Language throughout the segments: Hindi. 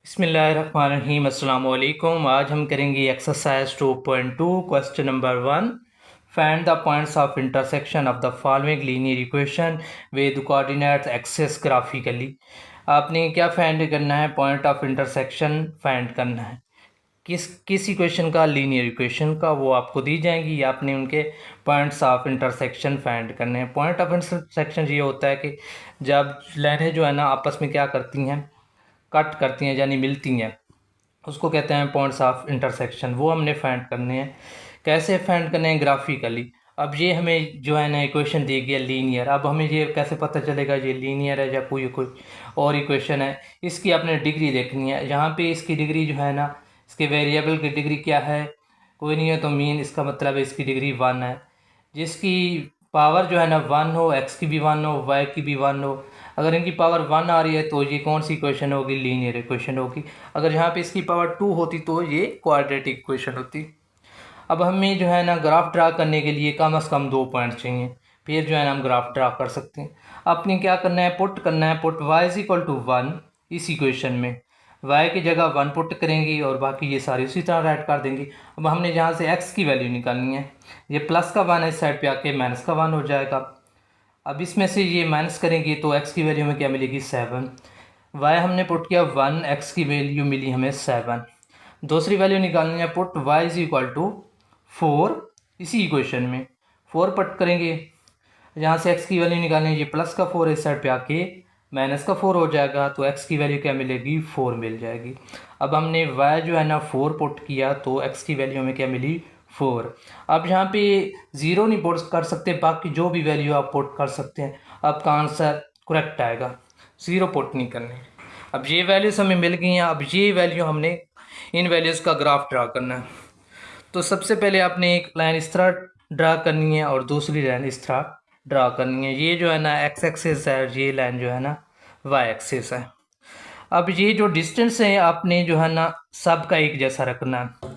बिस्मिल्लाहिर्रहमानिर्रहीम अस्सलाम वालेकुम। आज हम करेंगे exercise 2.2 question number 1। Find the points of intersection of the following linear equation with coordinates axis graphically. आपने क्या फाइंड करना है? पॉइंट ऑफ इंटरसेक्शन फाइंड करना है। किस इक्वेशन का? लीनियर इक्वेशन का। वो आपको दी जाएंगी, आपने उनके पॉइंट्स ऑफ इंटरसेक्शन फाइंड करने हैं। पॉइंट ऑफ इंटरसेक्शन ये होता है कि जब लाइनें जो है ना आपस में क्या करती हैं, कट करती हैं यानी मिलती हैं, उसको कहते हैं पॉइंट्स ऑफ इंटरसेक्शन। वो हमने फाइंड करने हैं। कैसे फाइंड करने हैं? ग्राफिकली। अब ये हमें जो है ना इक्वेशन दी गई है लीनियर। अब हमें ये कैसे पता चलेगा ये लीनियर है या कोई कोई और इक्वेशन है? इसकी आपने डिग्री देखनी है। यहाँ पे इसकी डिग्री जो है ना, इसके वेरिएबल की डिग्री क्या है? कोई नहीं है तो मीन, इसका मतलब है इसकी डिग्री 1 है। जिसकी पावर जो है ना 1 हो, एक्स की भी 1 हो, वाई की भी 1 हो, अगर इनकी पावर 1 आ रही है तो ये कौन सी इक्वेशन होगी? लीनियर इक्वेशन होगी। अगर यहाँ पे इसकी पावर 2 होती तो ये क्वाड्रेटिक इक्वेशन होती। अब हमें जो है ना ग्राफ ड्रा करने के लिए कम से कम 2 पॉइंट चाहिए, फिर जो है ना हम ग्राफ ड्रा कर सकते हैं। आपने क्या करना है? पुट करना है। Put y is equal to 1 इस इक्वेशन में। y की जगह 1 पुट करेंगे और बाकी ये सारी उसी तरह राइट कर देंगे। अब हमने जहाँ से x की वैल्यू निकालनी है, ये प्लस का 1 है, इस साइड पे आके माइनस का 1 हो जाएगा। अब इसमें से ये माइनस करेंगे तो x की वैल्यू हमें क्या मिलेगी? 7। y हमने पुट किया 1, x की वैल्यू मिली हमें 7। दूसरी वैल्यू निकालनी है। Put y is equal to 4 इसी इक्वेशन में। 4 पुट करेंगे, यहाँ से x की वैल्यू निकालनी है, ये प्लस का 4 इस साइड पे आके माइनस का 4 हो जाएगा, तो x की वैल्यू क्या मिलेगी? 4 मिल जाएगी। अब हमने y जो है ना 4 पुट किया तो x की वैल्यू हमें क्या मिली? 4। अब यहाँ पे 0 नहीं पुट कर सकते, बाकी जो भी वैल्यू आप पुट कर सकते हैं, आपका आंसर करेक्ट आएगा। 0 पुट नहीं करने। अब ये वैल्यूज़ हमें मिल गई हैं। अब ये वैल्यू हमने इन वैल्यूज़ का ग्राफ ड्रा करना है। तो सबसे पहले आपने एक लाइन इस तरह ड्रा करनी है और दूसरी लाइन इस तरह ड्रा करनी है। ये जो है ना एक्स एक्सिस है, ये लाइन जो है ना वाई एक्सिस है। अब ये जो डिस्टेंस है आपने जो है ना सबका एक जैसा रखना है।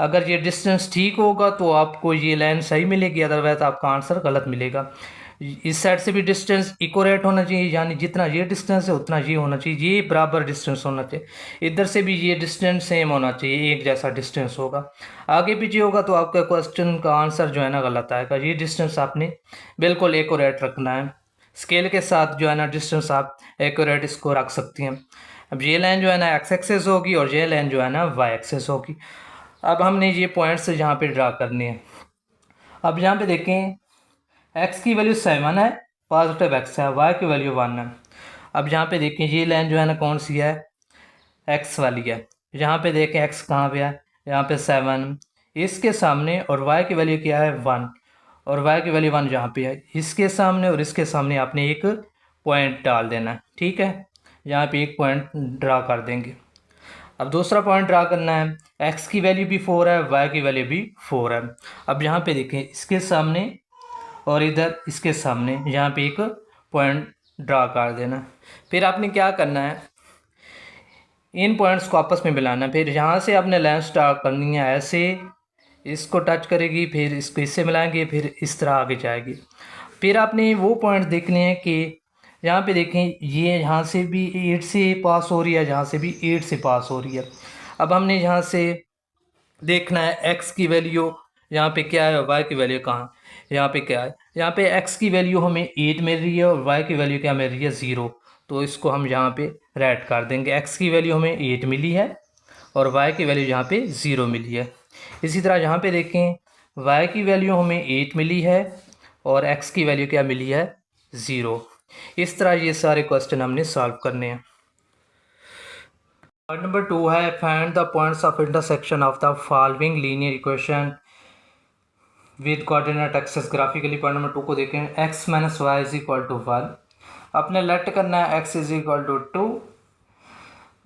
अगर ये डिस्टेंस ठीक होगा तो आपको ये लाइन सही मिलेगी, अदरवाइज आपका आंसर गलत मिलेगा। इस साइड से भी डिस्टेंस इक्वलेट होना चाहिए, यानी जितना ये डिस्टेंस है उतना ये होना चाहिए, ये बराबर डिस्टेंस होना चाहिए। इधर से भी ये डिस्टेंस सेम होना चाहिए, एक जैसा डिस्टेंस होगा। आगे पीछे होगा तो आपका क्वेश्चन का आंसर जो है ना गलत आएगा। ये डिस्टेंस आपने बिल्कुल एक्यूरेट रखना है। स्केल के साथ जो है ना डिस्टेंस आप एक्यूरेट इसको रख सकती हैं। अब ये लाइन जो है ना एक्स एक्सेस होगी और ये लाइन जो है ना वाई एक्सेस होगी। अब हमने ये पॉइंट्स यहाँ पे ड्रा करने हैं। अब यहाँ पे देखें, x की वैल्यू 7 है, पॉजिटिव x है, y की वैल्यू 1 है। अब यहाँ पे देखें ये लाइन जो है ना कौन सी है? x वाली है। यहाँ पे देखें x कहाँ पे है? यहाँ पे 7 इसके सामने, और y की वैल्यू क्या है? 1, और y की वैल्यू 1 यहाँ पे है। इसके सामने और इसके सामने आपने एक पॉइंट डाल देना है, ठीक है। यहाँ पे एक पॉइंट ड्रा कर देंगे। अब दूसरा पॉइंट ड्रा करना है। x की वैल्यू भी 4 है, y की वैल्यू भी 4 है। अब यहाँ पे देखें इसके सामने और इधर इसके सामने यहाँ पे एक पॉइंट ड्रा कर देना। फिर आपने क्या करना है? इन पॉइंट्स को आपस में मिलाना। फिर यहाँ से आपने लाइन स्टार्ट करनी है, ऐसे इसको टच करेगी, फिर इसको इससे मिलाएंगे, फिर इस तरह आगे जाएगी। फिर आपने वो पॉइंट देखने हैं कि यहाँ पे देखें ये यहाँ से भी 8 से पास हो रही है, यहाँ से भी 8 से पास हो रही है। अब हमने यहाँ से देखना है x की वैल्यू यहाँ पे क्या है, y की वैल्यू कहाँ, यहाँ पे क्या है। यहाँ पे x की वैल्यू हमें 8 मिल रही है और y की वैल्यू क्या मिल रही है? 0। तो इसको हम यहाँ पे राइट कर देंगे। x की वैल्यू हमें 8 मिली है और y की वैल्यू यहाँ पे 0 मिली है। इसी तरह यहाँ पे देखें y की वैल्यू हमें 8 मिली है और x की वैल्यू क्या मिली है? 0। इस तरह ये सारे क्वेश्चन हमने सॉल्व करने हैं। पॉइंट नंबर 2 है find the points of intersection of the following linear equation with coordinate axes graphically. Point number 2 को देखें, x minus y is equal to 1। अपने लेट करना है x is equal to 2।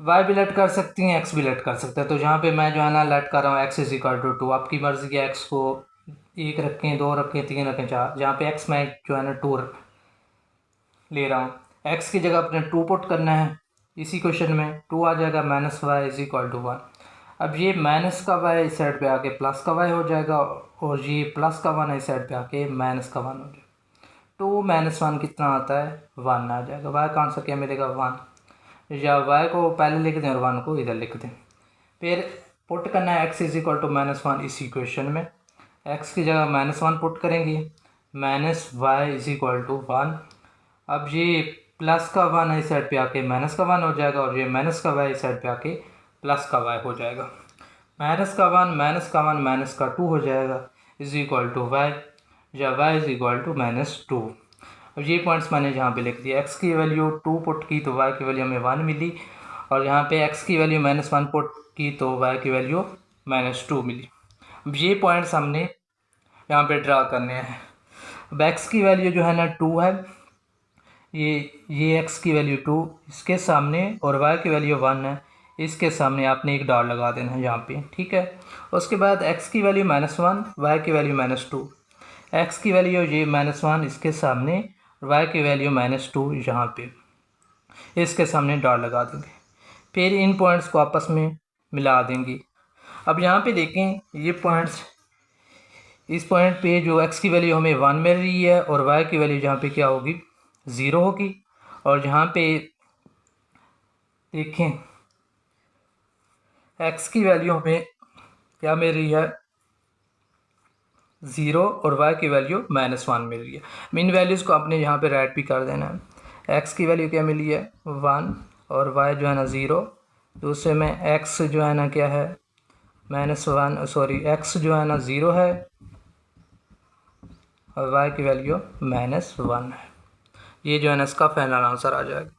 y भी लेट कर सकती हैं, x भी लेट कर सकते हैं। तो यहाँ पे मैं जो है ना लेट कर रहा हूँ x इज इक्वल टू 2। आपकी मर्जी है, x को 1 रखें, 2 रखें, 3 रखें, 4। यहाँ पे x मैं जो है ना 2 ले रहा हूँ। x की जगह अपने 2 पुट करना है। इसी क्वेश्चन में 2 आ जाएगा, minus y is equal to 1। अब ये माइनस का y इस साइड पे आके प्लस का y हो जाएगा, और ये प्लस का 1 इस साइड पे आके माइनस का 1 हो जाएगा। 2 माइनस 1 कितना आता है? 1 आ जाएगा। y का आंसर क्या मिलेगा? 1। या y को पहले लिख दें और 1 को इधर लिख दें। फिर पुट करना है x इज इक्वल टू -1 इस इक्वेशन में। x की जगह -1 पुट करेंगे, minus y is equal to 1। अब ये प्लस का 1 इस साइड पे आके माइनस का 1 हो जाएगा और ये माइनस का y इस साइड पे आके प्लस का y हो जाएगा। माइनस का 1 माइनस का 1 माइनस का 2 हो जाएगा इज इक्वल टू y, या y इज इक्वल टू -2। अब ये पॉइंट्स मैंने यहाँ पे लिख दिया। x की वैल्यू 2 पुट की तो y की वैल्यू हमें 1 मिली, और यहाँ पे x की वैल्यू -1 पुट की तो y की वैल्यू -2 मिली। अब ये पॉइंट्स हमने यहाँ पे ड्रा करने हैं। अब x की वैल्यू जो है ना 2 है, ये x की वैल्यू 2 इसके सामने, और y की वैल्यू 1 है, इसके सामने आपने एक डॉट लगा देना है यहाँ पे, ठीक है। उसके बाद x की वैल्यू -1, y की वैल्यू -2, x की वैल्यू ये -1 इसके सामने, y की वैल्यू -2 यहाँ पे, इसके सामने डॉट लगा देंगे। फिर इन पॉइंट्स को आपस में मिला देंगे। अब यहाँ पे देखें ये पॉइंट्स, इस पॉइंट पे जो x की वैल्यू हमें 1 मिल रही है और y की वैल्यू जहाँ पे क्या होगी 0 होगी, और यहाँ पे देखें x की वैल्यू हमें क्या मिल रही है 0 और y की वैल्यू -1 मिल रही है। इन वैल्यूज़ को आपने यहाँ पे राइट भी कर देना है। x की वैल्यू क्या मिली है 1 और y जो है ना 0, दूसरे में x जो है ना क्या है -1, सॉरी x जो है ना 0 है और y की वैल्यू -1 है। ये जो है ना इसका फाइनल आंसर आ जाएगा।